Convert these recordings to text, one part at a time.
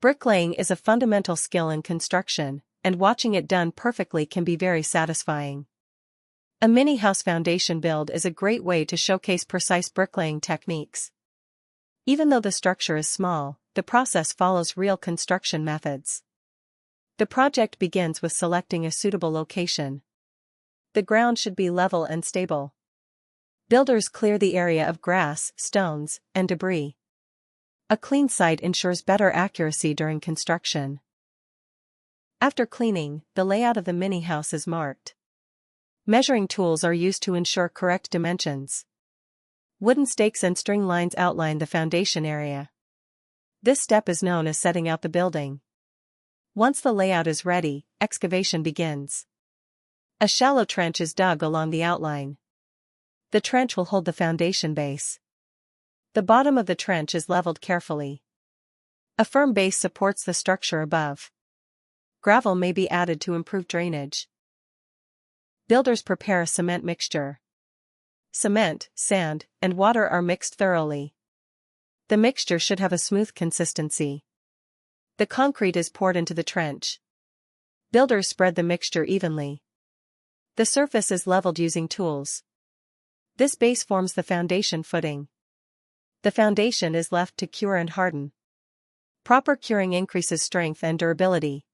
Bricklaying is a fundamental skill in construction, and watching it done perfectly can be very satisfying. A mini house foundation build is a great way to showcase precise bricklaying techniques. Even though the structure is small, the process follows real construction methods. The project begins with selecting a suitable location. The ground should be level and stable. Builders clear the area of grass, stones, and debris. A clean site ensures better accuracy during construction. After cleaning, the layout of the mini house is marked. Measuring tools are used to ensure correct dimensions. Wooden stakes and string lines outline the foundation area. This step is known as setting out the building. Once the layout is ready, excavation begins. A shallow trench is dug along the outline. The trench will hold the foundation base. The bottom of the trench is leveled carefully. A firm base supports the structure above. Gravel may be added to improve drainage. Builders prepare a cement mixture. Cement, sand, and water are mixed thoroughly. The mixture should have a smooth consistency. The concrete is poured into the trench. Builders spread the mixture evenly. The surface is leveled using tools. This base forms the foundation footing. The foundation is left to cure and harden. Proper curing increases strength and durability.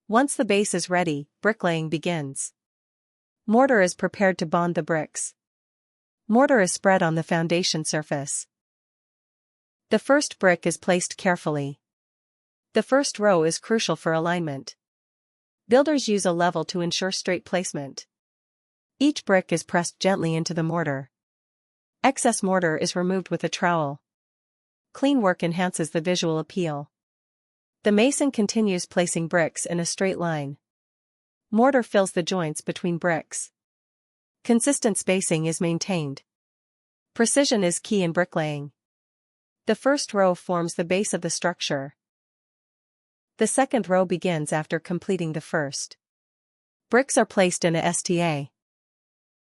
Once the base is ready, bricklaying begins. Mortar is prepared to bond the bricks. Mortar is spread on the foundation surface. The first brick is placed carefully. The first row is crucial for alignment. Builders use a level to ensure straight placement. Each brick is pressed gently into the mortar. Excess mortar is removed with a trowel. Clean work enhances the visual appeal. The mason continues placing bricks in a straight line. Mortar fills the joints between bricks. Consistent spacing is maintained. Precision is key in bricklaying. The first row forms the base of the structure. The second row begins after completing the first. Bricks are placed in a STA.